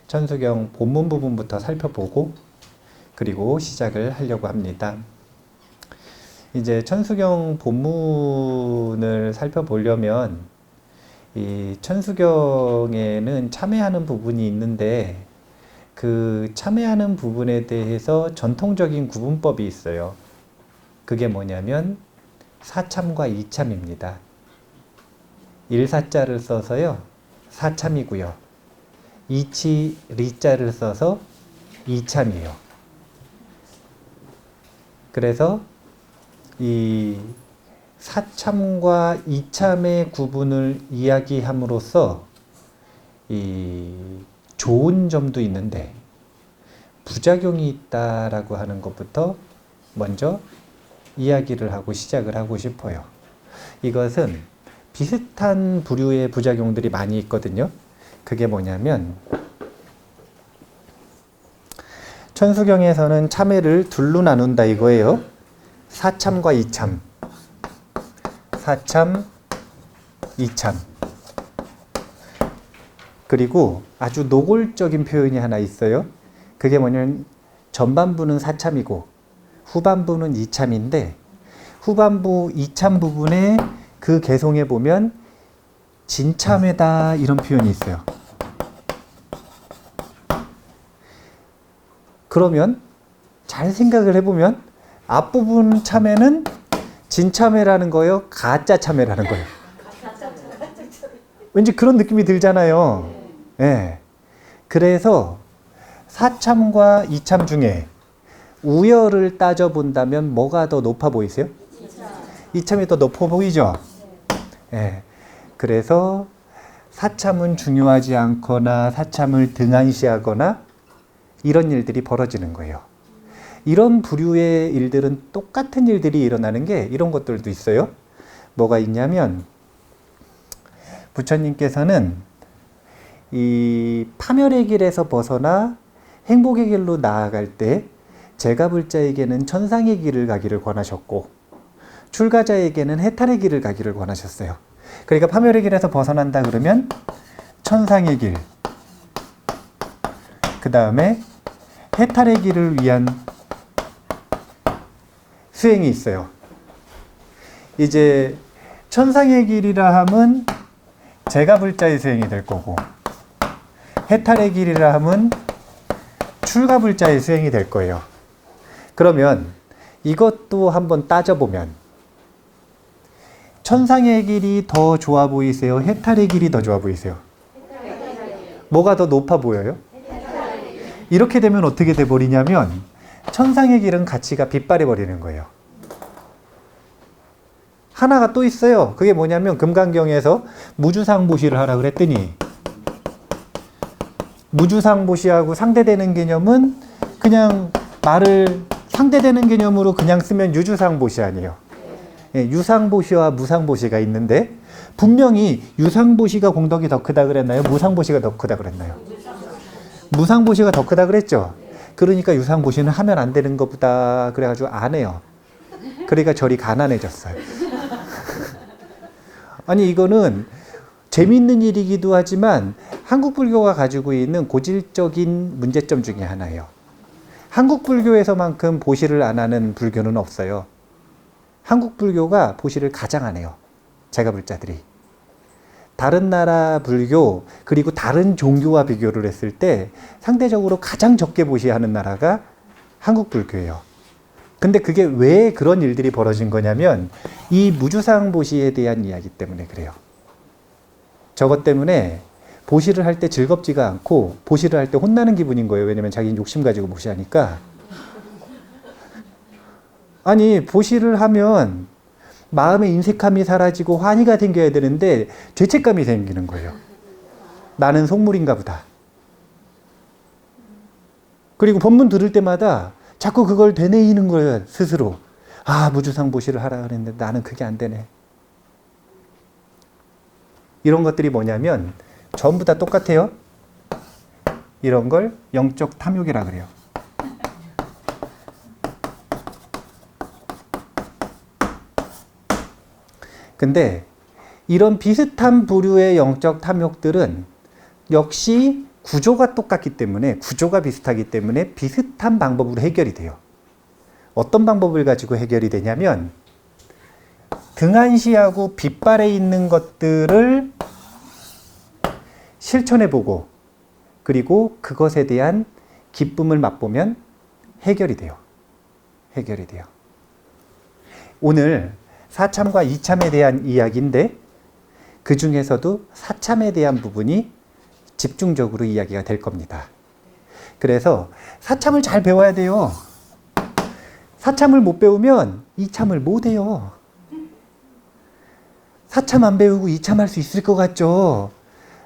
천수경 본문 부분부터 살펴보고 그리고 시작을 하려고 합니다. 이제 천수경 본문을 살펴보려면 이 천수경에는 참회하는 부분이 있는데 그 참회하는 부분에 대해서 전통적인 구분법이 있어요. 그게 뭐냐면 사참과 이참입니다. 일사자를 써서요 사참이고요. 이치 리자를 써서 이참이에요. 그래서 이 사참과 이참의 구분을 이야기함으로써 이 좋은 점도 있는데 부작용이 있다라고 하는 것부터 먼저 이야기를 하고 시작을 하고 싶어요. 이것은 비슷한 부류의 부작용들이 많이 있거든요. 그게 뭐냐면 천수경에서는 참회를 둘로 나눈다 이거예요. 사참과 이참. 사참, 이참. 그리고 아주 노골적인 표현이 하나 있어요. 그게 뭐냐면 전반부는 사참이고 후반부는 이참인데 후반부 이참 부분에 그 개송에 보면 진참회다 이런 표현이 있어요. 그러면 잘 생각을 해보면 앞부분 참회는 진참회라는 거예요? 가짜 참회라는 거예요? 왠지 그런 느낌이 들잖아요. 네. 그래서 사참과 이참 중에 우열을 따져본다면 뭐가 더 높아 보이세요? 이참이 더 높아 보이죠? 네. 그래서 사참은 중요하지 않거나 사참을 등한시하거나 이런 일들이 벌어지는 거예요. 이런 부류의 일들은 똑같은 일들이 일어나는 게 이런 것들도 있어요. 뭐가 있냐면 부처님께서는 이 파멸의 길에서 벗어나 행복의 길로 나아갈 때 제가불자에게는 천상의 길을 가기를 권하셨고 출가자에게는 해탈의 길을 가기를 권하셨어요. 그러니까 파멸의 길에서 벗어난다 그러면 천상의 길, 그 다음에 해탈의 길을 위한 수행이 있어요. 이제 천상의 길이라 함은 제가불자의 수행이 될 거고 해탈의 길이라 함은 출가불자의 수행이 될 거예요. 그러면 이것도 한번 따져보면 천상의 길이 더 좋아 보이세요? 해탈의 길이 더 좋아 보이세요? 뭐가 더 높아 보여요? 이렇게 되면 어떻게 돼버리냐면 천상의 길은 가치가 빗발해버리는 거예요. 하나가 또 있어요. 그게 뭐냐면 금강경에서 무주상보시를 하라 그랬더니 무주상보시하고 상대되는 개념은 그냥 말을 상대되는 개념으로 그냥 쓰면 유주상보시 아니에요. 예, 유상보시와 무상보시가 있는데 분명히 유상보시가 공덕이 더 크다 그랬나요? 무상보시가 더 크다 그랬나요? 무상보시가 더 크다 그랬죠? 그러니까 유상보시는 하면 안 되는 것보다 그래가지고 안 해요. 그러니까 절이 가난해졌어요. 아니 이거는 재미있는 일이기도 하지만 한국 불교가 가지고 있는 고질적인 문제점 중에 하나예요. 한국 불교에서만큼 보시를 안 하는 불교는 없어요. 한국 불교가 보시를 가장 안 해요. 제가불자들이. 다른 나라 불교 그리고 다른 종교와 비교를 했을 때 상대적으로 가장 적게 보시하는 나라가 한국 불교예요. 근데 그게 왜 그런 일들이 벌어진 거냐면 이 무주상 보시에 대한 이야기 때문에 그래요. 저것 때문에 보시를 할 때 즐겁지가 않고 보시를 할 때 혼나는 기분인 거예요. 왜냐면 자기는 욕심 가지고 보시하니까. 아니 보시를 하면 마음의 인색함이 사라지고 환희가 생겨야 되는데 죄책감이 생기는 거예요. 나는 속물인가 보다. 그리고 법문 들을 때마다 자꾸 그걸 되뇌이는 거예요. 스스로. 아 무주상 보시를 하라 그랬는데 나는 그게 안 되네. 이런 것들이 뭐냐면 전부 다 똑같아요. 이런 걸 영적 탐욕이라 그래요. 근데 이런 비슷한 부류의 영적 탐욕들은 역시 구조가 똑같기 때문에, 구조가 비슷하기 때문에 비슷한 방법으로 해결이 돼요. 어떤 방법을 가지고 해결이 되냐면, 등한시하고 빗발에 있는 것들을 실천해보고, 그리고 그것에 대한 기쁨을 맛보면 해결이 돼요. 해결이 돼요. 오늘 사참과 이참에 대한 이야기인데, 그 중에서도 사참에 대한 부분이 집중적으로 이야기가 될 겁니다. 그래서 사참을 잘 배워야 돼요. 사참을 못 배우면 이참을 못 해요. 사참 안 배우고 이참 할 수 있을 것 같죠?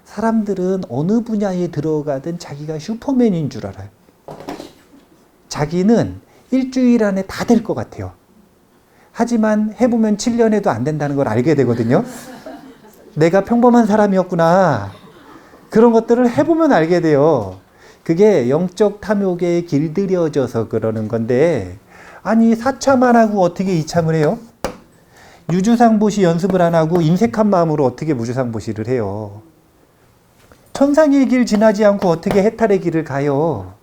사람들은 어느 분야에 들어가든 자기가 슈퍼맨인 줄 알아요. 자기는 일주일 안에 다 될 것 같아요. 하지만 해보면 7년에도 안 된다는 걸 알게 되거든요. 내가 평범한 사람이었구나. 그런 것들을 해보면 알게 돼요. 그게 영적 탐욕에 길들여져서 그러는 건데, 아니 사참 안 하고 어떻게 이참을 해요? 유주상보시 연습을 안 하고 인색한 마음으로 어떻게 무주상보시를 해요? 천상의 길 지나지 않고 어떻게 해탈의 길을 가요?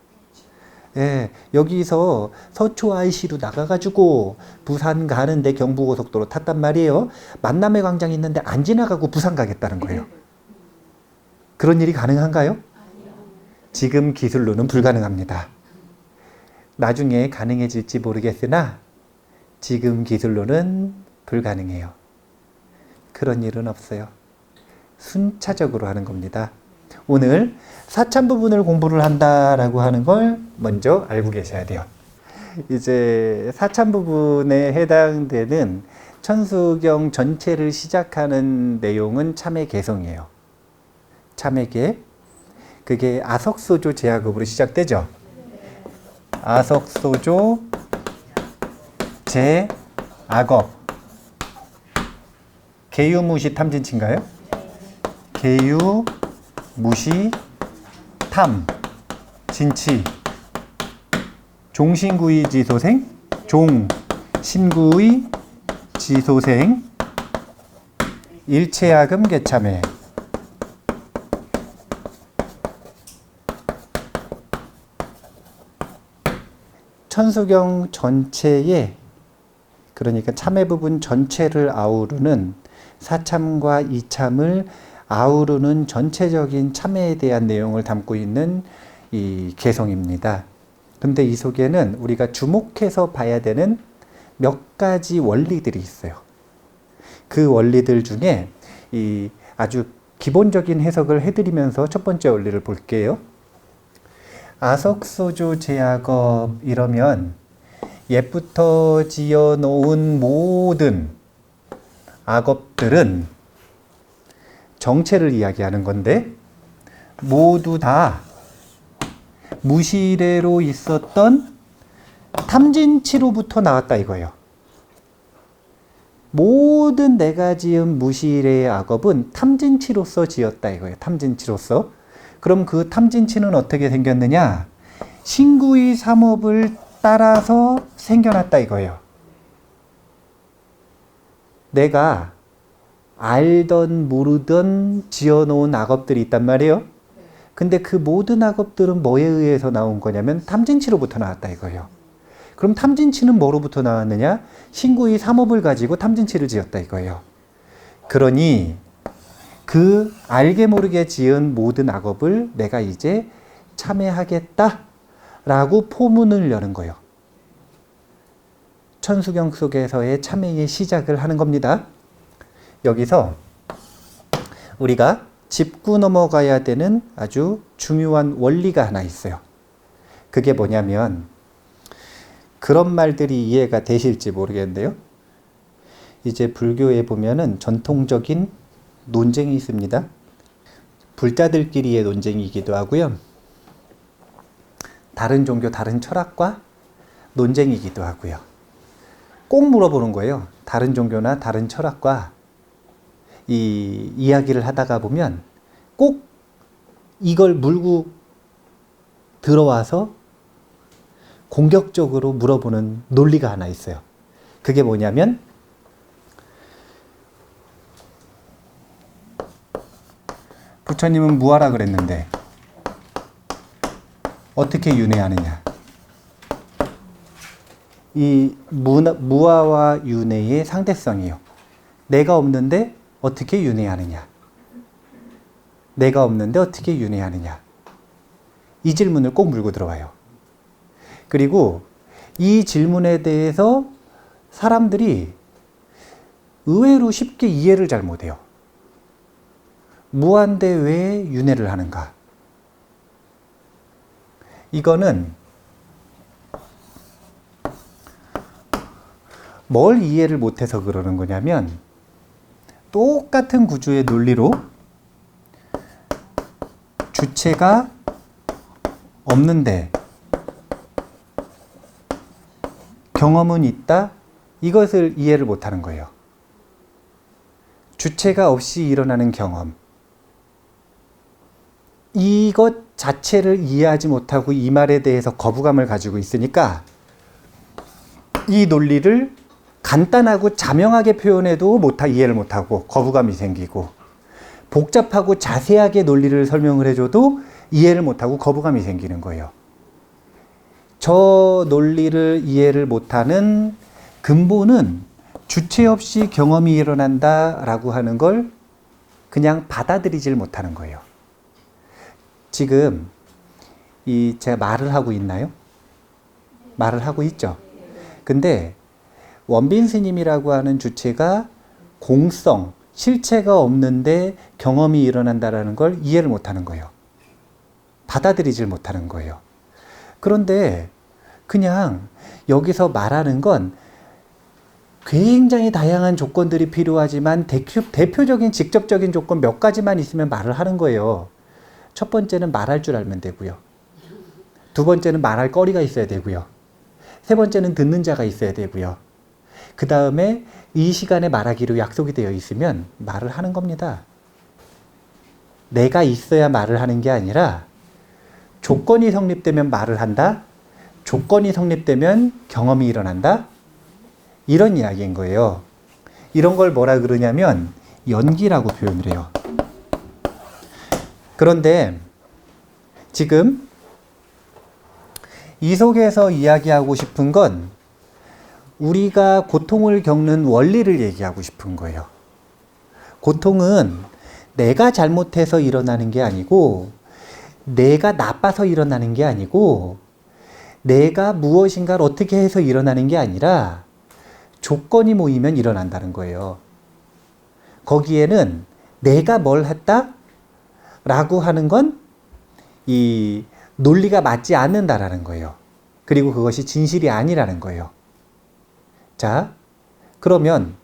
예, 여기서 서초 IC로 나가가지고 부산 가는데 경부고속도로 탔단 말이에요. 만남의 광장 있는데 안 지나가고 부산 가겠다는 거예요. 그런 일이 가능한가요? 지금 기술로는 불가능합니다. 나중에 가능해질지 모르겠으나 지금 기술로는 불가능해요. 그런 일은 없어요. 순차적으로 하는 겁니다. 오늘 사참 부분을 공부를 한다라고 하는 걸 먼저 알고 계셔야 돼요. 이제 사참 부분에 해당되는 천수경 전체를 시작하는 내용은 참의 개성이에요. 참의 개. 그게 아석소조 제약업으로 시작되죠. 아석소조 제악업. 개유무시 탐진치인가요? 개유무시 탐 진치. 종신구의 지소생. 종신구의 지소생. 일체아금 개참회. 천수경 전체에, 그러니까 참회 부분 전체를 아우르는 사참과 이참을 아우르는 전체적인 참회에 대한 내용을 담고 있는 이 개성입니다. 근데 이 속에는 우리가 주목해서 봐야 되는 몇 가지 원리들이 있어요. 그 원리들 중에 이 아주 기본적인 해석을 해드리면서 첫 번째 원리를 볼게요. 아석소조 제악업 이러면 옛부터 지어놓은 모든 악업들은 정체를 이야기하는 건데, 모두 다 무시래로 있었던 탐진치로부터 나왔다 이거예요. 모든 내가 지은 무시래의 악업은 탐진치로서 지었다 이거예요. 탐진치로서. 그럼 그 탐진치는 어떻게 생겼느냐? 신구의 삼업을 따라서 생겨났다 이거예요. 내가 알던 모르던 지어놓은 악업들이 있단 말이에요. 근데 그 모든 악업들은 뭐에 의해서 나온 거냐면 탐진치로부터 나왔다 이거예요. 그럼 탐진치는 뭐로부터 나왔느냐? 신구의 삼업을 가지고 탐진치를 지었다 이거예요. 그러니 그 알게 모르게 지은 모든 악업을 내가 이제 참회하겠다라고 포문을 여는 거예요. 천수경 속에서의 참회의 시작을 하는 겁니다. 여기서 우리가 짚고 넘어가야 되는 아주 중요한 원리가 하나 있어요. 그게 뭐냐면, 그런 말들이 이해가 되실지 모르겠는데요. 이제 불교에 보면은 전통적인 논쟁이 있습니다. 불자들끼리의 논쟁이기도 하고요. 다른 종교, 다른 철학과 논쟁이기도 하고요. 꼭 물어보는 거예요. 다른 종교나 다른 철학과 이 이야기를 하다가 보면 꼭 이걸 물고 들어와서 공격적으로 물어보는 논리가 하나 있어요. 그게 뭐냐면, 부처님은 무하라 그랬는데 어떻게 윤회하느냐? 이 무아와 윤회의 상대성이요. 내가 없는데 어떻게 윤회하느냐? 내가 없는데 어떻게 윤회하느냐? 이 질문을 꼭 물고 들어와요. 그리고 이 질문에 대해서 사람들이 의외로 쉽게 이해를 잘 못해요. 무한데 왜 윤회를 하는가? 이거는 뭘 이해를 못해서 그러는 거냐면 똑같은 구조의 논리로 주체가 없는데 경험은 있다? 이것을 이해를 못하는 거예요. 주체가 없이 일어나는 경험. 이것 자체를 이해하지 못하고 이 말에 대해서 거부감을 가지고 있으니까 이 논리를 간단하고 자명하게 표현해도 이해를 못하고 거부감이 생기고, 복잡하고 자세하게 논리를 설명을 해줘도 이해를 못하고 거부감이 생기는 거예요. 저 논리를 이해를 못하는 근본은 주체 없이 경험이 일어난다라고 하는 걸 그냥 받아들이질 못하는 거예요. 지금 제가 말을 하고 있나요? 말을 하고 있죠. 근데 원빈 스님이라고 하는 주체가 공성, 실체가 없는데 경험이 일어난다라는 걸 이해를 못하는 거예요. 받아들이질 못하는 거예요. 그런데 그냥 여기서 말하는 건 굉장히 다양한 조건들이 필요하지만 대표적인 직접적인 조건 몇 가지만 있으면 말을 하는 거예요. 첫 번째는 말할 줄 알면 되고요. 두 번째는 말할 거리가 있어야 되고요. 세 번째는 듣는 자가 있어야 되고요. 그 다음에 이 시간에 말하기로 약속이 되어 있으면 말을 하는 겁니다. 내가 있어야 말을 하는 게 아니라 조건이 성립되면 말을 한다. 조건이 성립되면 경험이 일어난다. 이런 이야기인 거예요. 이런 걸 뭐라 그러냐면 연기라고 표현을 해요. 그런데 지금 이 속에서 이야기하고 싶은 건 우리가 고통을 겪는 원리를 얘기하고 싶은 거예요. 고통은 내가 잘못해서 일어나는 게 아니고, 내가 나빠서 일어나는 게 아니고, 내가 무엇인가를 어떻게 해서 일어나는 게 아니라 조건이 모이면 일어난다는 거예요. 거기에는 내가 뭘 했다? 라고 하는 건 이 논리가 맞지 않는다라는 거예요. 그리고 그것이 진실이 아니라는 거예요. 자, 그러면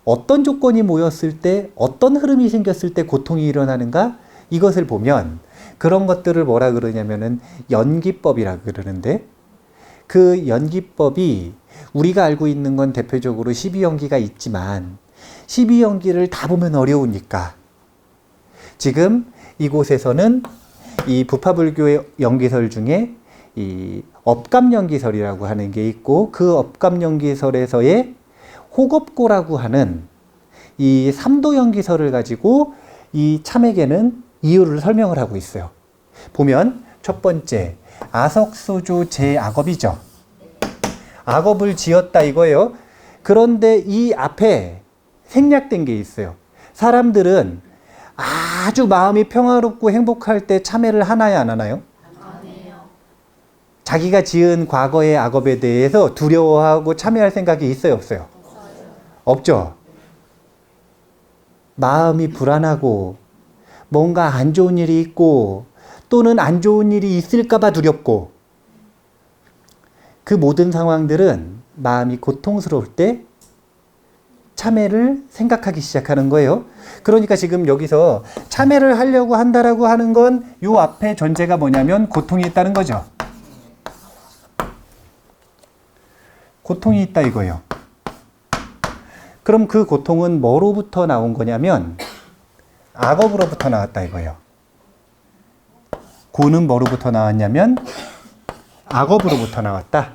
어떤 조건이 모였을 때, 어떤 흐름이 생겼을 때 고통이 일어나는가? 이것을 보면 그런 것들을 뭐라 그러냐면은 연기법이라 그러는데, 그 연기법이 우리가 알고 있는 건 대표적으로 12연기가 있지만 12연기를 다 보면 어려우니까 지금 이곳에서는 이 부파불교의 연기설 중에 이 업감연기설이라고 하는 게 있고, 그 업감연기설에서의 호겁고라고 하는 이 삼도연기설을 가지고 이 참에게는 이유를 설명을 하고 있어요. 보면 첫 번째, 아석소조 제악업이죠. 악업을 지었다 이거예요. 그런데 이 앞에 생략된 게 있어요. 사람들은 아주 마음이 평화롭고 행복할 때 참회를 하나요, 안 하나요? 자기가 지은 과거의 악업에 대해서 두려워하고 참회할 생각이 있어요, 없어요? 없죠. 마음이 불안하고 뭔가 안 좋은 일이 있고 또는 안 좋은 일이 있을까 봐 두렵고, 그 모든 상황들은 마음이 고통스러울 때 참회를 생각하기 시작하는 거예요. 그러니까 지금 여기서 참회를 하려고 한다라고 하는 건 요 앞에 전제가 뭐냐면 고통이 있다는 거죠. 고통이 있다 이거예요. 그럼 그 고통은 뭐로부터 나온 거냐면 악업으로부터 나왔다 이거예요. 고는 뭐로부터 나왔냐면 악업으로부터 나왔다.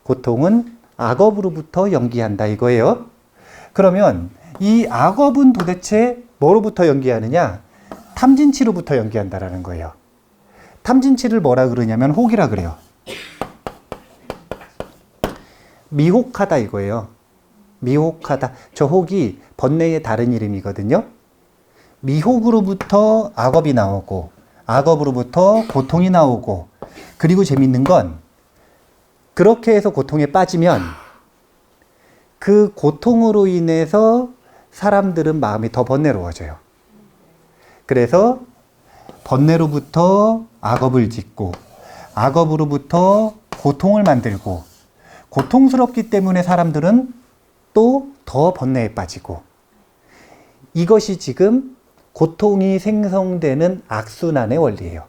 고통은 악업으로부터 연기한다 이거예요. 그러면 이 악업은 도대체 뭐로부터 연기하느냐? 탐진치로부터 연기한다라는 거예요. 탐진치를 뭐라 그러냐면 혹이라 그래요. 미혹하다 이거예요. 미혹하다. 저 혹이 번뇌의 다른 이름이거든요. 미혹으로부터 악업이 나오고 악업으로부터 고통이 나오고, 그리고 재밌는 건 그렇게 해서 고통에 빠지면 그 고통으로 인해서 사람들은 마음이 더 번뇌로워져요. 그래서 번뇌로부터 악업을 짓고 악업으로부터 고통을 만들고, 고통스럽기 때문에 사람들은 또 더 번뇌에 빠지고, 이것이 지금 고통이 생성되는 악순환의 원리예요.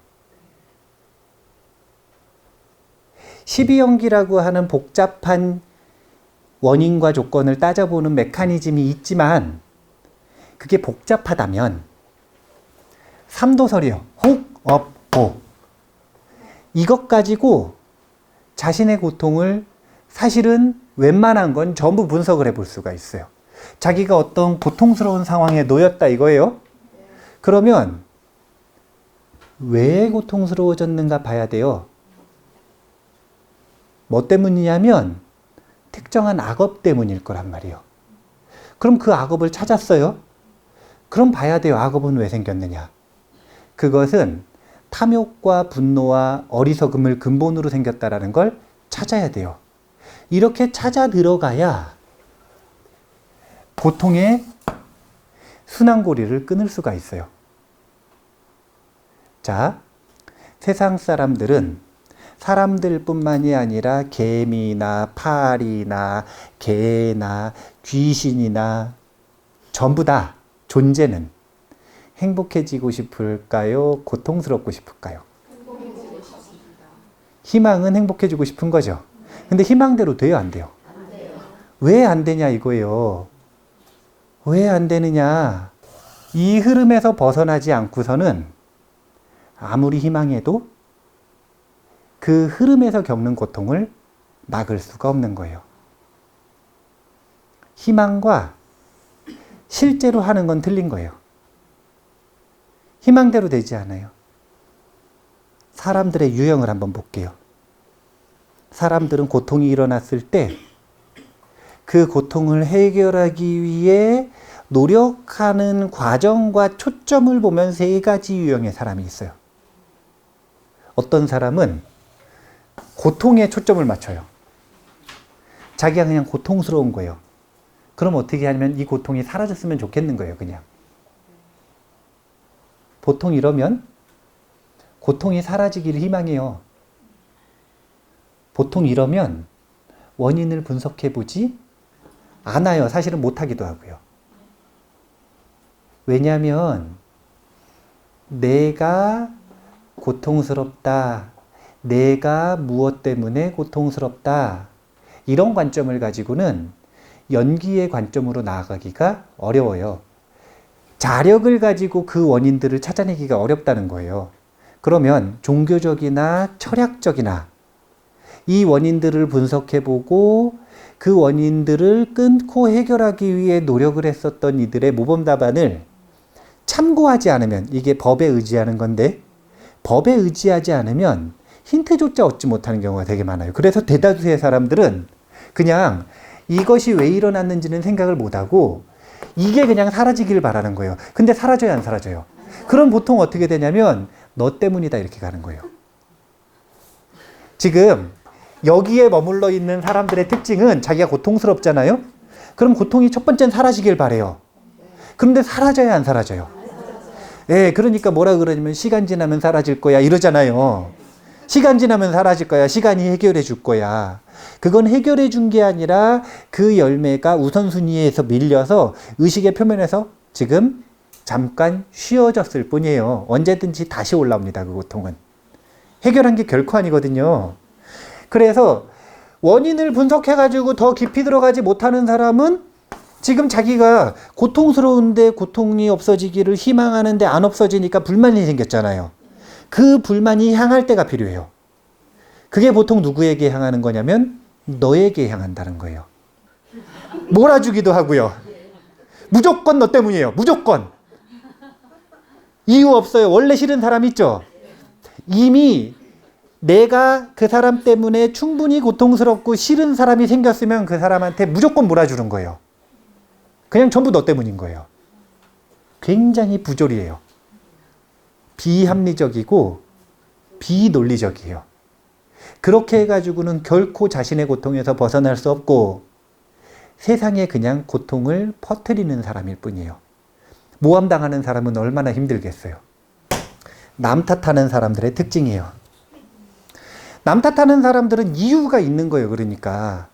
12연기라고 하는 복잡한 원인과 조건을 따져보는 메커니즘이 있지만, 그게 복잡하다면 삼도설이요. 혹, 업, 고. 이것 가지고 자신의 고통을 사실은 웬만한 건 전부 분석을 해볼 수가 있어요. 자기가 어떤 고통스러운 상황에 놓였다 이거예요. 그러면 왜 고통스러워졌는가 봐야 돼요. 뭐 때문이냐면 특정한 악업 때문일 거란 말이에요. 그럼 그 악업을 찾았어요? 그럼 봐야 돼요. 악업은 왜 생겼느냐. 그것은 탐욕과 분노와 어리석음을 근본으로 생겼다라는 걸 찾아야 돼요. 이렇게 찾아 들어가야 고통의 순환고리를 끊을 수가 있어요. 자, 세상 사람들은 사람들뿐만이 아니라 개미나 파리나 개나 귀신이나 전부 다 존재는 행복해지고 싶을까요? 고통스럽고 싶을까요? 행복해지고 싶습니다. 희망은 행복해지고 싶은 거죠. 근데 희망대로 돼요, 안 돼요? 안 돼요. 왜 안 되냐 이거예요. 왜 안 되느냐. 이 흐름에서 벗어나지 않고서는 아무리 희망해도 그 흐름에서 겪는 고통을 막을 수가 없는 거예요. 희망과 실제로 하는 건 틀린 거예요. 희망대로 되지 않아요. 사람들의 유형을 한번 볼게요. 사람들은 고통이 일어났을 때 그 고통을 해결하기 위해 노력하는 과정과 초점을 보면 세 가지 유형의 사람이 있어요. 어떤 사람은 고통에 초점을 맞춰요. 자기가 그냥 고통스러운 거예요. 그럼 어떻게 하냐면 이 고통이 사라졌으면 좋겠는 거예요, 그냥. 보통 이러면 고통이 사라지기를 희망해요. 보통 이러면 원인을 분석해보지 않아요. 사실은 못하기도 하고요. 왜냐하면 내가 고통스럽다, 내가 무엇 때문에 고통스럽다, 이런 관점을 가지고는 연기의 관점으로 나아가기가 어려워요. 자력을 가지고 그 원인들을 찾아내기가 어렵다는 거예요. 그러면 종교적이나 철학적이나 이 원인들을 분석해보고 그 원인들을 끊고 해결하기 위해 노력을 했었던 이들의 모범 답안을 참고하지 않으면, 이게 법에 의지하는 건데 법에 의지하지 않으면 힌트조차 얻지 못하는 경우가 되게 많아요. 그래서 대다수의 사람들은 그냥 이것이 왜 일어났는지는 생각을 못하고 이게 그냥 사라지길 바라는 거예요. 근데 사라져요, 안 사라져요? 그럼 보통 어떻게 되냐면 너 때문이다 이렇게 가는 거예요. 지금 여기에 머물러 있는 사람들의 특징은 자기가 고통스럽잖아요. 그럼 고통이 첫 번째는 사라지길 바래요. 그런데 사라져요, 안 사라져요? 예, 그러니까 뭐라 그러냐면 시간 지나면 사라질 거야 이러잖아요. 시간 지나면 사라질 거야. 시간이 해결해 줄 거야. 그건 해결해 준 게 아니라 그 열매가 우선순위에서 밀려서 의식의 표면에서 지금 잠깐 쉬어졌을 뿐이에요. 언제든지 다시 올라옵니다. 그 고통은. 해결한 게 결코 아니거든요. 그래서 원인을 분석해가지고 더 깊이 들어가지 못하는 사람은 지금 자기가 고통스러운데 고통이 없어지기를 희망하는데 안 없어지니까 불만이 생겼잖아요. 그 불만이 향할 때가 필요해요. 그게 보통 누구에게 향하는 거냐면 너에게 향한다는 거예요. 몰아주기도 하고요. 무조건 너 때문이에요. 무조건. 이유 없어요. 원래 싫은 사람 있죠? 이미 내가 그 사람 때문에 충분히 고통스럽고 싫은 사람이 생겼으면 그 사람한테 무조건 몰아주는 거예요. 그냥 전부 너 때문인 거예요. 굉장히 부조리해요. 비합리적이고 비논리적이에요. 그렇게 해가지고는 결코 자신의 고통에서 벗어날 수 없고 세상에 그냥 고통을 퍼뜨리는 사람일 뿐이에요. 모함당하는 사람은 얼마나 힘들겠어요. 남 탓하는 사람들의 특징이에요. 남 탓하는 사람들은 이유가 있는 거예요. 그러니까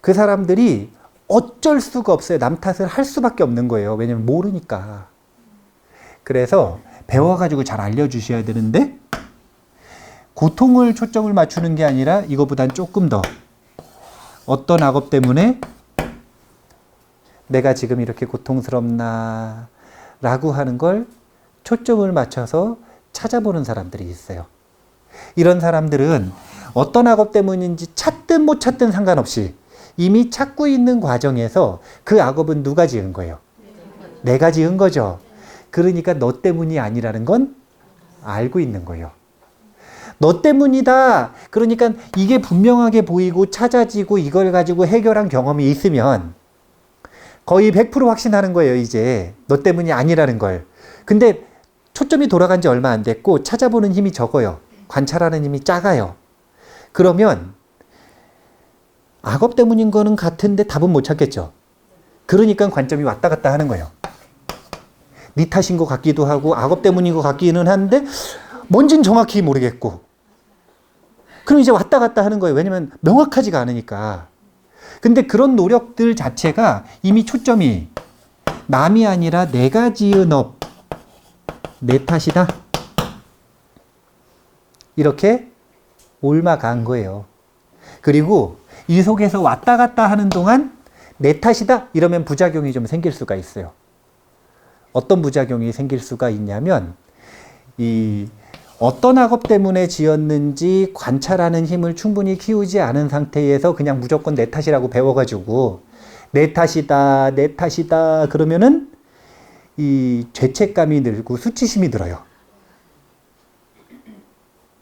그 사람들이 어쩔 수가 없어요. 남 탓을 할 수밖에 없는 거예요. 왜냐면 모르니까. 그래서 배워가지고 잘 알려주셔야 되는데 고통을 초점을 맞추는 게 아니라 이거보단 조금 더 어떤 악업 때문에 내가 지금 이렇게 고통스럽나 라고 하는 걸 초점을 맞춰서 찾아보는 사람들이 있어요. 이런 사람들은 어떤 악업 때문인지 찾든 못 찾든 상관없이 이미 찾고 있는 과정에서 그 악업은 누가 지은 거예요? 내가 지은 거죠. 그러니까 너 때문이 아니라는 건 알고 있는 거예요. 너 때문이다. 그러니까 이게 분명하게 보이고 찾아지고 이걸 가지고 해결한 경험이 있으면 거의 100% 확신하는 거예요. 이제 너 때문이 아니라는 걸. 근데 초점이 돌아간 지 얼마 안 됐고 찾아보는 힘이 적어요. 관찰하는 힘이 작아요. 그러면 악업 때문인 거는 같은데 답은 못 찾겠죠. 그러니까 관점이 왔다 갔다 하는 거예요. 네 탓인 것 같기도 하고 악업 때문인 것 같기는 한데 뭔진 정확히 모르겠고. 그럼 이제 왔다 갔다 하는 거예요. 왜냐면 명확하지가 않으니까. 근데 그런 노력들 자체가 이미 초점이 남이 아니라 내가 지은 업, 내 탓이다. 이렇게 옮아간 거예요. 그리고 이 속에서 왔다 갔다 하는 동안 내 탓이다 이러면 부작용이 좀 생길 수가 있어요. 어떤 부작용이 생길 수가 있냐면 이 어떤 악업 때문에 지었는지 관찰하는 힘을 충분히 키우지 않은 상태에서 그냥 무조건 내 탓이라고 배워가지고 내 탓이다, 내 탓이다 그러면은 이 죄책감이 늘고 수치심이 들어요.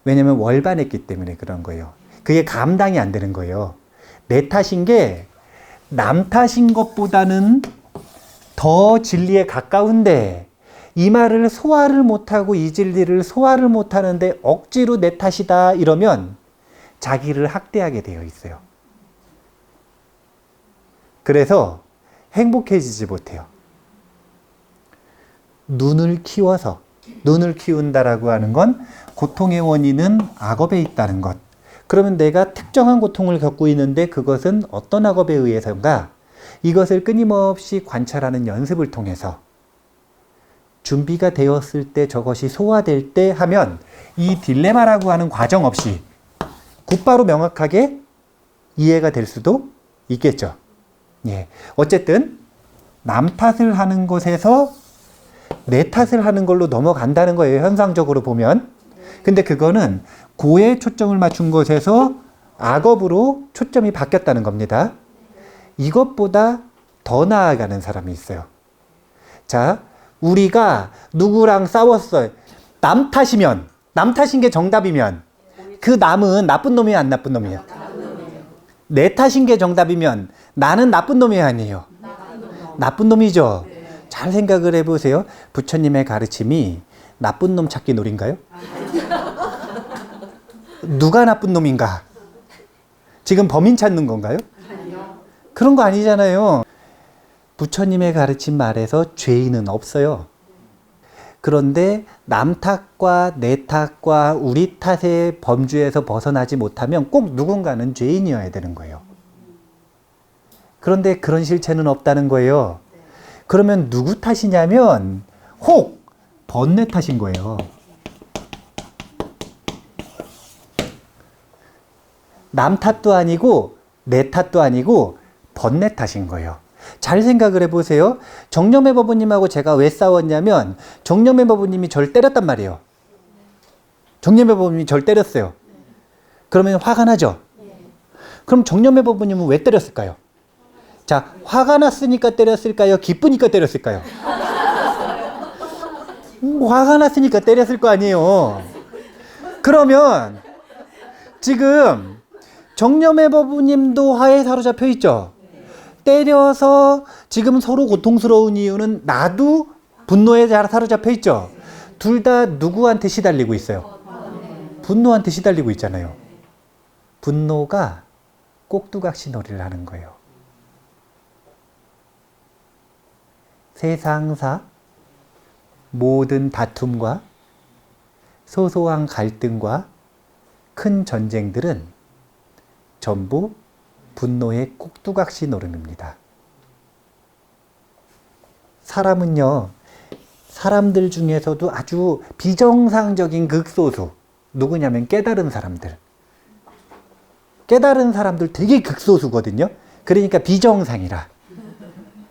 왜냐면 월반했기 때문에 그런 거예요. 그게 감당이 안 되는 거예요. 내 탓인 게 남 탓인 것보다는 더 진리에 가까운데 이 말을 소화를 못하고 이 진리를 소화를 못하는데 억지로 내 탓이다 이러면 자기를 학대하게 되어 있어요. 그래서 행복해지지 못해요. 눈을 키워서, 눈을 키운다라고 하는 건 고통의 원인은 악업에 있다는 것. 그러면 내가 특정한 고통을 겪고 있는데 그것은 어떤 악업에 의해서인가? 이것을 끊임없이 관찰하는 연습을 통해서 준비가 되었을 때 저것이 소화될 때 하면 이 딜레마라고 하는 과정 없이 곧바로 명확하게 이해가 될 수도 있겠죠. 예. 어쨌든 남 탓을 하는 것에서 내 탓을 하는 걸로 넘어간다는 거예요. 현상적으로 보면. 근데 그거는 고에 초점을 맞춘 것에서 악업으로 초점이 바뀌었다는 겁니다. 이것보다 더 나아가는 사람이 있어요. 자, 우리가 누구랑 싸웠어요. 남 탓이면, 남 탓인 게 정답이면 그 남은 나쁜 놈이야, 안 나쁜 놈이야? 내 탓인 게 정답이면 나는 나쁜 놈이 아니에요. 나쁜 놈이죠. 잘 생각을 해보세요. 부처님의 가르침이 나쁜 놈 찾기 놀인가요? 누가 나쁜 놈인가? 지금 범인 찾는 건가요? 그런 거 아니잖아요. 부처님의 가르침 말에서 죄인은 없어요. 그런데 남 탓과 내 탓과 우리 탓의 범주에서 벗어나지 못하면 꼭 누군가는 죄인이어야 되는 거예요. 그런데 그런 실체는 없다는 거예요. 그러면 누구 탓이냐면 혹 번뇌 탓인 거예요. 남 탓도 아니고 내 탓도 아니고 번뇌 탓인 거예요. 잘 생각을 해보세요. 정념의 법부님하고 제가 왜 싸웠냐면 정념의 법부님이 절 때렸단 말이에요. 정념의 법부님이 절 때렸어요. 그러면 화가 나죠? 그럼 정념의 법부님은 왜 때렸을까요? 자, 화가 났으니까 때렸을까요? 기쁘니까 때렸을까요? 화가 났으니까 때렸을 거 아니에요. 그러면 지금 정념의 법부님도 화에 사로잡혀 있죠. 때려서 지금 서로 고통스러운 이유는 나도 분노에 사로잡혀 있죠. 둘 다 누구한테 시달리고 있어요? 분노한테 시달리고 있잖아요. 분노가 꼭두각시 놀이를 하는 거예요. 세상사 모든 다툼과 소소한 갈등과 큰 전쟁들은 전부 분노의 꼭두각시 노름입니다. 사람은요, 사람들 중에서도 아주 비정상적인 극소수, 누구냐면 깨달은 사람들. 깨달은 사람들 되게 극소수거든요. 그러니까 비정상이라.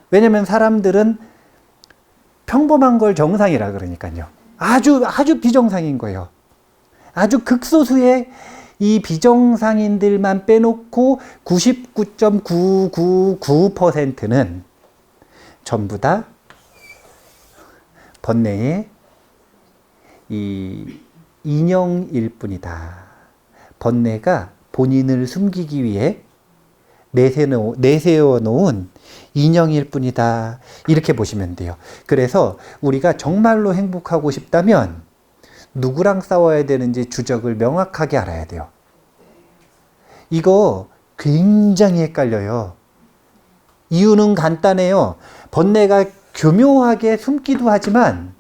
왜냐면 사람들은 평범한 걸 정상이라 그러니까요. 아주 비정상인 거예요. 아주 극소수의 이 비정상인들만 빼놓고 99.999%는 전부 다 번뇌의 이 인형일 뿐이다. 번뇌가 본인을 숨기기 위해 내세워 놓은 인형일 뿐이다. 이렇게 보시면 돼요. 그래서 우리가 정말로 행복하고 싶다면 누구랑 싸워야 되는지 주적을 명확하게 알아야 돼요. 이거 굉장히 헷갈려요. 이유는 간단해요. 번뇌가 교묘하게 숨기도 하지만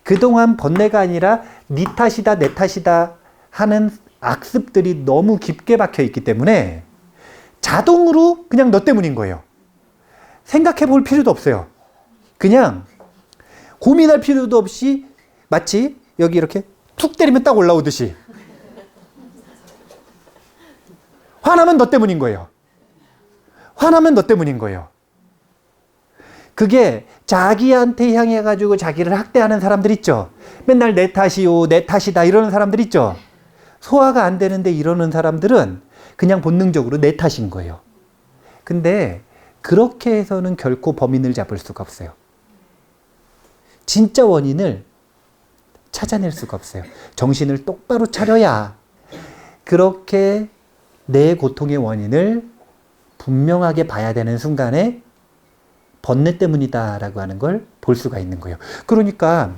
그동안 번뇌가 아니라 네 탓이다 내 탓이다 하는 악습들이 너무 깊게 박혀 있기 때문에 자동으로 그냥 너 때문인 거예요. 생각해 볼 필요도 없어요. 그냥 고민할 필요도 없이 마치 여기 이렇게 툭 때리면 딱 올라오듯이 화나면 너 때문인 거예요. 화나면 너 때문인 거예요. 그게 자기한테 향해 가지고 자기를 학대하는 사람들 있죠. 맨날 내 탓이요, 내 탓이다 이러는 사람들 있죠. 소화가 안 되는데 이러는 사람들은 그냥 본능적으로 내 탓인 거예요. 근데 그렇게 해서는 결코 범인을 잡을 수가 없어요. 진짜 원인을 찾아낼 수가 없어요. 정신을 똑바로 차려야 그렇게 내 고통의 원인을 분명하게 봐야 되는 순간에 번뇌 때문이다라고 하는 걸 볼 수가 있는 거예요. 그러니까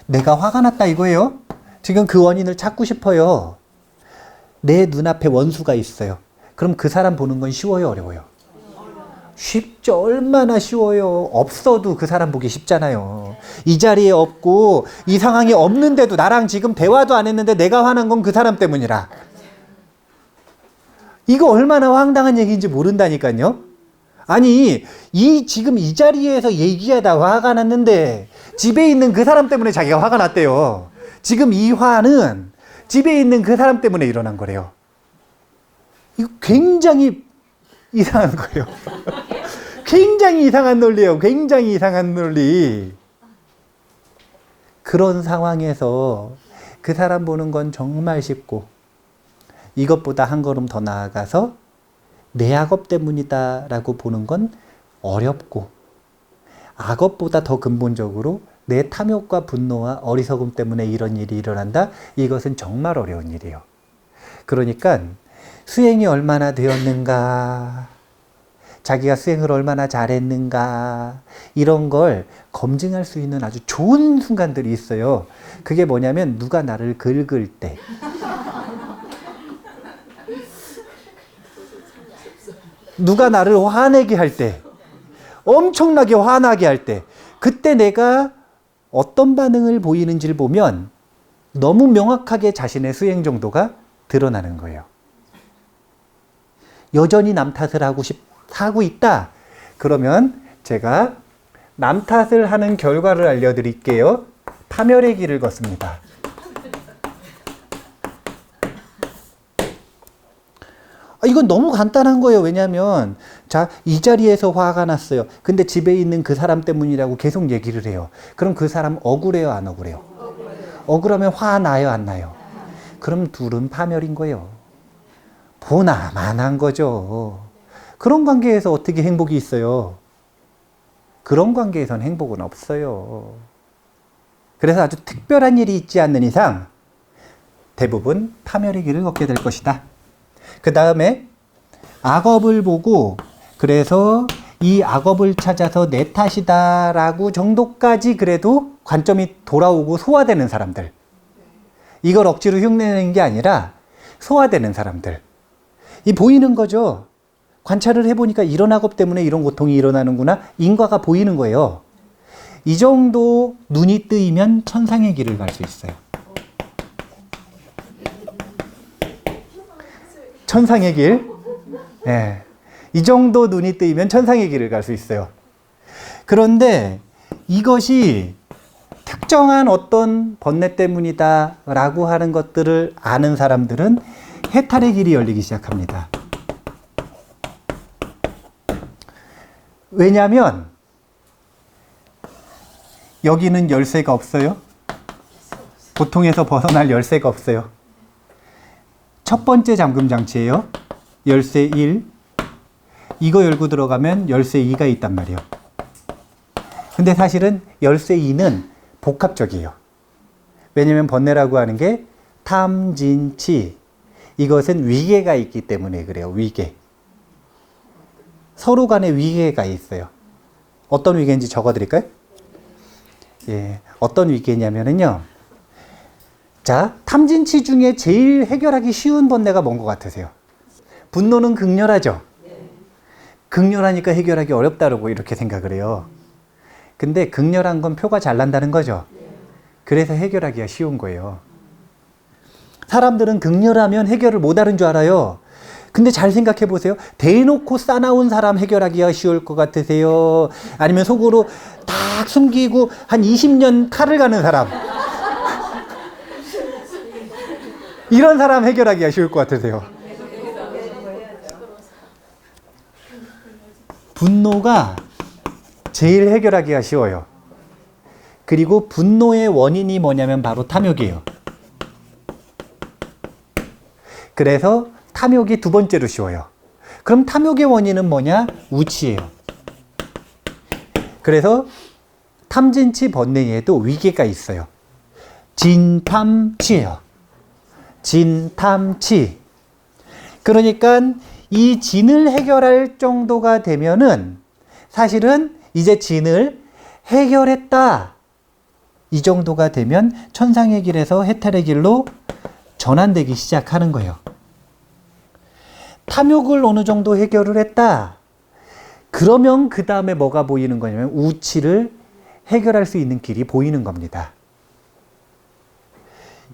내가 화가 났다 이거예요. 지금 그 원인을 찾고 싶어요. 내 눈앞에 원수가 있어요. 그럼 그 사람 보는 건 쉬워요, 어려워요? 쉽죠. 얼마나 쉬워요. 없어도 그 사람 보기 쉽잖아요. 이 자리에 없고 이 상황이 없는데도 나랑 지금 대화도 안 했는데 내가 화난 건 그 사람 때문이라. 이거 얼마나 황당한 얘기인지 모른다니까요. 아니 지금 이 자리에서 얘기하다 화가 났는데 집에 있는 그 사람 때문에 자기가 화가 났대요. 지금 이 화는 집에 있는 그 사람 때문에 일어난 거래요. 이거 굉장히 이상한 거예요. 굉장히 이상한 논리예요. 굉장히 이상한 논리. 그런 상황에서 그 사람 보는 건 정말 쉽고 이것보다 한 걸음 더 나아가서 내 악업 때문이다 라고 보는 건 어렵고 악업보다 더 근본적으로 내 탐욕과 분노와 어리석음 때문에 이런 일이 일어난다? 이것은 정말 어려운 일이에요. 그러니까 수행이 얼마나 되었는가, 자기가 수행을 얼마나 잘했는가 이런 걸 검증할 수 있는 아주 좋은 순간들이 있어요. 그게 뭐냐면 누가 나를 긁을 때, 누가 나를 화내게 할 때, 엄청나게 화나게 할 때, 그때 내가 어떤 반응을 보이는지를 보면 너무 명확하게 자신의 수행 정도가 드러나는 거예요. 여전히 남 탓을 하고 있다. 그러면 제가 남 탓을 하는 결과를 알려드릴게요. 파멸의 길을 걷습니다. 이건 너무 간단한 거예요. 왜냐하면 자, 이 자리에서 화가 났어요. 근데 집에 있는 그 사람 때문이라고 계속 얘기를 해요. 그럼 그 사람 억울해요, 안 억울해요? 억울하면 화 나요, 안 나요? 그럼 둘은 파멸인 거예요. 보나마난 거죠. 그런 관계에서 어떻게 행복이 있어요? 그런 관계에선 행복은 없어요. 그래서 아주 특별한 일이 있지 않는 이상 대부분 파멸의 길을 걷게 될 것이다. 그 다음에 악업을 보고 그래서 이 악업을 찾아서 내 탓이다라고 정도까지 그래도 관점이 돌아오고 소화되는 사람들. 이걸 억지로 흉내내는 게 아니라 소화되는 사람들. 이 보이는 거죠. 관찰을 해보니까 이런 악업 때문에 이런 고통이 일어나는구나. 인과가 보이는 거예요. 이 정도 눈이 뜨이면 천상의 길을 갈 수 있어요. 천상의 길. 네. 이 정도 눈이 뜨이면 천상의 길을 갈 수 있어요. 그런데 이것이 특정한 어떤 번뇌 때문이다 라고 하는 것들을 아는 사람들은 해탈의 길이 열리기 시작합니다. 왜냐하면 여기는 열쇠가 없어요. 고통에서 벗어날 열쇠가 없어요. 첫 번째 잠금 장치예요. 열쇠 1. 이거 열고 들어가면 열쇠 2가 있단 말이에요. 근데 사실은 열쇠 2는 복합적이에요. 왜냐하면 번뇌라고 하는 게 탐진치. 이것은 위계가 있기 때문에 그래요. 위계. 서로 간에 위계가 있어요. 어떤 위계인지 적어드릴까요? 예, 어떤 위계냐면요. 자, 탐진치 중에 제일 해결하기 쉬운 번뇌가 뭔 것 같으세요? 분노는 극렬하죠? 극렬하니까 해결하기 어렵다고 이렇게 생각을 해요. 근데 극렬한 건 표가 잘 난다는 거죠? 그래서 해결하기가 쉬운 거예요. 사람들은 극렬하면 해결을 못하는 줄 알아요. 근데 잘 생각해 보세요. 대놓고 싸나운 사람 해결하기가 쉬울 것 같으세요? 아니면 속으로 딱 숨기고 한 20년 칼을 가는 사람. 이런 사람 해결하기가 쉬울 것 같으세요? 분노가 제일 해결하기가 쉬워요. 그리고 분노의 원인이 뭐냐면 바로 탐욕이에요. 그래서 탐욕이 두 번째로 쉬워요. 그럼 탐욕의 원인은 뭐냐? 우치예요. 그래서 탐진치 번뇌에도 위계가 있어요. 진탐치예요. 진탐치. 그러니까 이 진을 해결할 정도가 되면은 사실은 이제 진을 해결했다. 이 정도가 되면 천상의 길에서 해탈의 길로 전환되기 시작하는 거예요. 탐욕을 어느 정도 해결을 했다. 그러면 그 다음에 뭐가 보이는 거냐면 우치를 해결할 수 있는 길이 보이는 겁니다.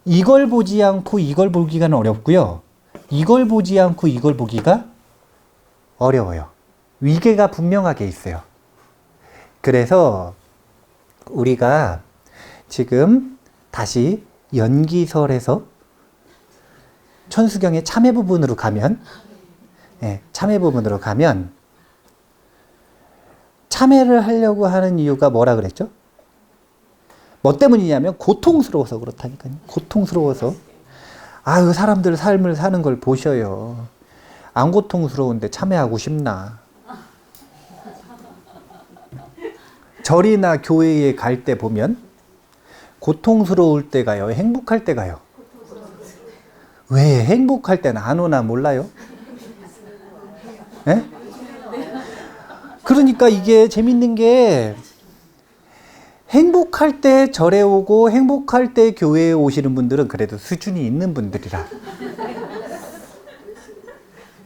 이걸 보지 않고 이걸 보기가 어렵고요. 이걸 보지 않고 이걸 보기가 어려워요. 위계가 분명하게 있어요. 그래서 우리가 지금 다시 연기설에서 천수경의 참회 부분으로 가면, 참회 부분으로 가면 참회를 하려고 하는 이유가 뭐라 그랬죠? 뭐 때문이냐면 고통스러워서 그렇다니까요. 고통스러워서. 아유, 사람들 삶을 사는 걸 보셔요. 안 고통스러운데 참회하고 싶나? 절이나 교회에 갈 때 보면 고통스러울 때 가요? 행복할 때 가요? 왜 행복할 때는 안 오나 몰라요? 네? 그러니까 이게 재밌는 게 행복할 때 절에 오고 행복할 때 교회에 오시는 분들은 그래도 수준이 있는 분들이라.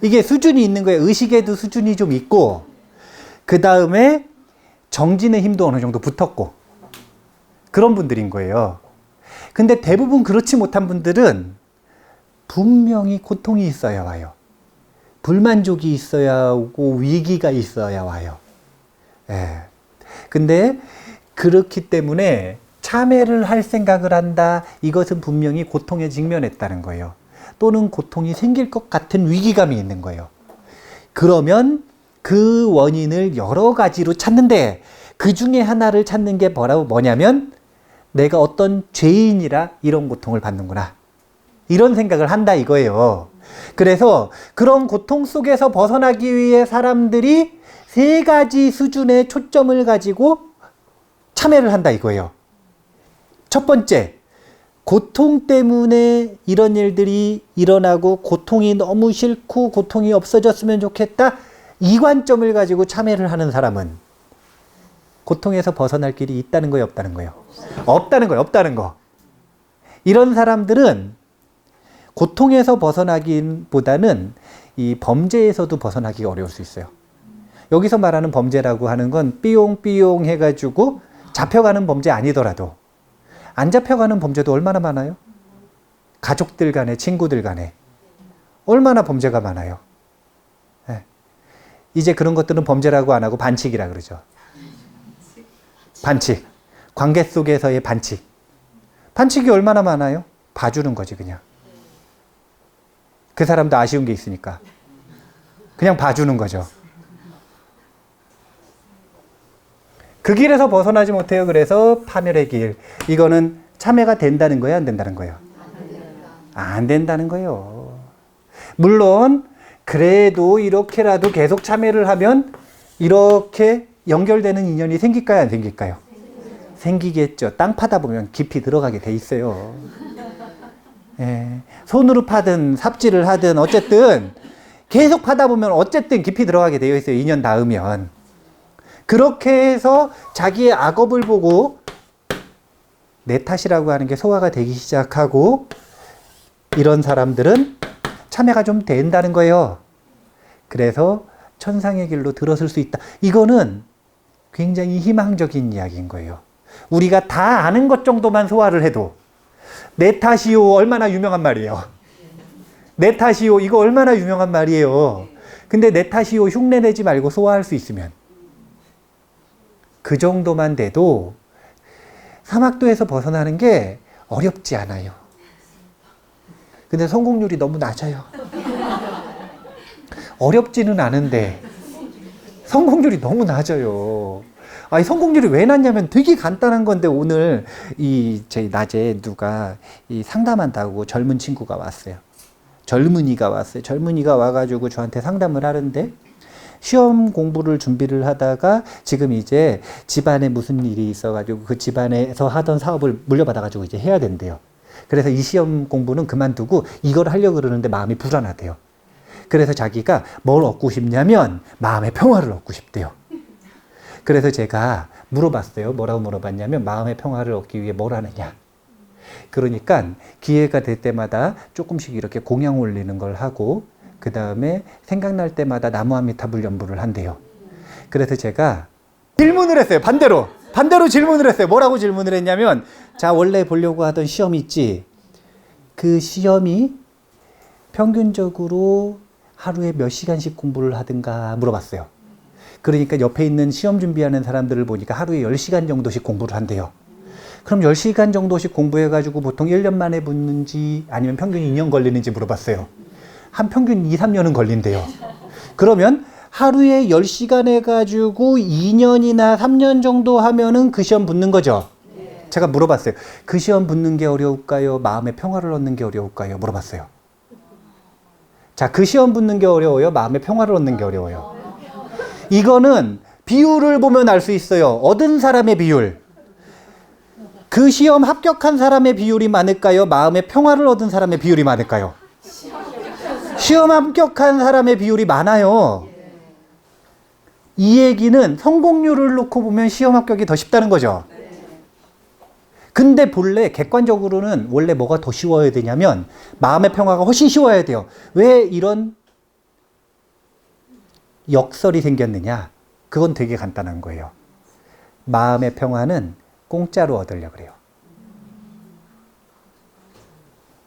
이게 수준이 있는 거예요. 의식에도 수준이 좀 있고 그 다음에 정진의 힘도 어느 정도 붙었고 그런 분들인 거예요. 근데 대부분 그렇지 못한 분들은 분명히 고통이 있어야 와요. 불만족이 있어야 오고 위기가 있어야 와요. 예. 근데 그렇기 때문에 참회를 할 생각을 한다. 이것은 분명히 고통에 직면했다는 거예요. 또는 고통이 생길 것 같은 위기감이 있는 거예요. 그러면 그 원인을 여러 가지로 찾는데 그 중에 하나를 찾는 게 뭐냐면 내가 어떤 죄인이라 이런 고통을 받는구나. 이런 생각을 한다 이거예요. 그래서 그런 고통 속에서 벗어나기 위해 사람들이 세 가지 수준의 초점을 가지고 참회를 한다 이거예요. 첫 번째, 고통 때문에 이런 일들이 일어나고 고통이 너무 싫고 고통이 없어졌으면 좋겠다. 이 관점을 가지고 참회를 하는 사람은 고통에서 벗어날 길이 있다는 거예요, 없다는 거예요? 없다는 거예요, 없다는 거. 이런 사람들은 고통에서 벗어나기보다는 이 범죄에서도 벗어나기가 어려울 수 있어요. 여기서 말하는 범죄라고 하는 건 삐용삐용 해가지고 잡혀가는 범죄 아니더라도 안 잡혀가는 범죄도 얼마나 많아요? 가족들 간에, 친구들 간에 얼마나 범죄가 많아요. 네. 이제 그런 것들은 범죄라고 안 하고 반칙이라 그러죠. 반칙. 관계 속에서의 반칙. 반칙이 얼마나 많아요? 봐주는 거지 그냥. 그 사람도 아쉬운 게 있으니까 그냥 봐주는 거죠. 그 길에서 벗어나지 못해요. 그래서 파멸의 길. 이거는 참회가 된다는 거예요? 안 된다는 거예요? 안 된다는 거예요. 물론 그래도 이렇게라도 계속 참회를 하면 이렇게 연결되는 인연이 생길까요? 안 생길까요? 생기겠죠. 땅 파다 보면 깊이 들어가게 돼 있어요. 예. 손으로 파든 삽질을 하든 어쨌든 계속 파다 보면 어쨌든 깊이 들어가게 되어 있어요. 인연 닿으면. 그렇게 해서 자기의 악업을 보고 내 탓이라고 하는 게 소화가 되기 시작하고 이런 사람들은 참회가 좀 된다는 거예요. 그래서 천상의 길로 들어설 수 있다. 이거는 굉장히 희망적인 이야기인 거예요. 우리가 다 아는 것 정도만 소화를 해도 내 탓이요 얼마나 유명한 말이에요. 내 탓이요 이거 얼마나 유명한 말이에요. 근데 내 탓이요 흉내내지 말고 소화할 수 있으면 그 정도만 돼도 사막도에서 벗어나는 게 어렵지 않아요. 근데 성공률이 너무 낮아요. 어렵지는 않은데 성공률이 너무 낮아요. 아니 성공률이 왜 낮냐면 되게 간단한 건데 오늘 제 낮에 누가 상담한다고 젊은 친구가 왔어요. 젊은이가 왔어요. 젊은이가 와가지고 저한테 상담을 하는데 시험 공부를 준비를 하다가 지금 이제 집안에 무슨 일이 있어가지고 그 집안에서 하던 사업을 물려받아가지고 이제 해야 된대요. 그래서 이 시험 공부는 그만두고 이걸 하려고 그러는데 마음이 불안하대요. 그래서 자기가 뭘 얻고 싶냐면 마음의 평화를 얻고 싶대요. 그래서 제가 물어봤어요. 뭐라고 물어봤냐면 마음의 평화를 얻기 위해 뭘 하느냐. 그러니까 기회가 될 때마다 조금씩 이렇게 공양 올리는 걸 하고 그 다음에 생각날 때마다 나무아미타불 연부를 한대요. 그래서 제가 질문을 했어요. 반대로 질문을 했어요. 뭐라고 질문을 했냐면 자 원래 보려고 하던 시험이 있지. 그 시험이 평균적으로 하루에 몇 시간씩 공부를 하든가 물어봤어요. 그러니까 옆에 있는 시험 준비하는 사람들을 보니까 하루에 10시간 정도씩 공부를 한대요. 그럼 10시간 정도씩 공부해가지고 보통 1년 만에 붙는지 아니면 평균 2년 걸리는지 물어봤어요. 한 평균 2, 3년은 걸린대요. 그러면 하루에 10시간 해가지고 2년이나 3년 정도 하면은 그 시험 붙는 거죠. 제가 물어봤어요. 그 시험 붙는 게 어려울까요? 마음의 평화를 얻는 게 어려울까요? 물어봤어요. 자, 그 시험 붙는 게 어려워요? 마음의 평화를 얻는 게 어려워요? 이거는 비율을 보면 알 수 있어요. 얻은 사람의 비율. 그 시험 합격한 사람의 비율이 많을까요? 마음의 평화를 얻은 사람의 비율이 많을까요? 시험 합격한 사람의 비율이 많아요. 이 얘기는 성공률을 놓고 보면 시험 합격이 더 쉽다는 거죠. 근데 본래 객관적으로는 원래 뭐가 더 쉬워야 되냐면 마음의 평화가 훨씬 쉬워야 돼요. 왜 이런 역설이 생겼느냐? 그건 되게 간단한 거예요. 마음의 평화는 공짜로 얻으려고 그래요.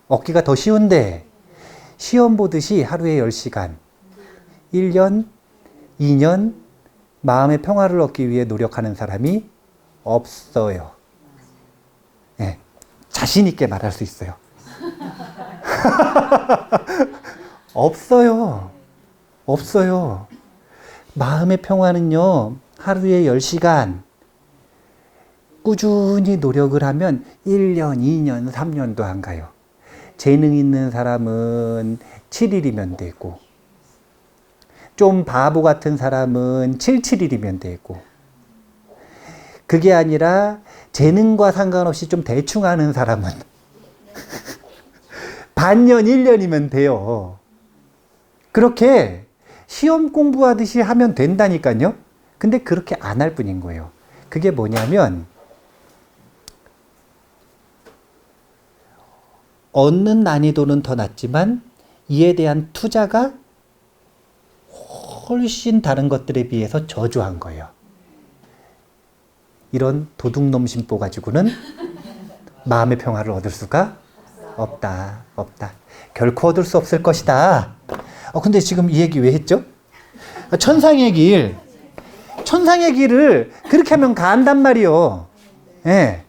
얻기가 더 쉬운데 시험 보듯이 하루에 10시간, 1년, 2년 마음의 평화를 얻기 위해 노력하는 사람이 없어요. 네, 자신 있게 말할 수 있어요. 없어요. 없어요. 마음의 평화는요, 하루에 10시간 꾸준히 노력을 하면 1년, 2년, 3년도 안 가요. 재능 있는 사람은 7일이면 되고, 좀 바보 같은 사람은 7일이면 되고, 그게 아니라 재능과 상관없이 좀 대충 하는 사람은 반년, 1년이면 돼요. 그렇게 시험 공부하듯이 하면 된다니까요. 근데 그렇게 안 할 뿐인 거예요. 그게 뭐냐면 얻는 난이도는 더 낮지만 이에 대한 투자가 훨씬 다른 것들에 비해서 저조한 거예요. 이런 도둑놈 심보 가지고는 마음의 평화를 얻을 수가 없다. 결코 얻을 수 없을 것이다. 근데 지금 이 얘기 왜 했죠? 천상의 길. 천상의 길을 그렇게 하면 간단 말이요. 예.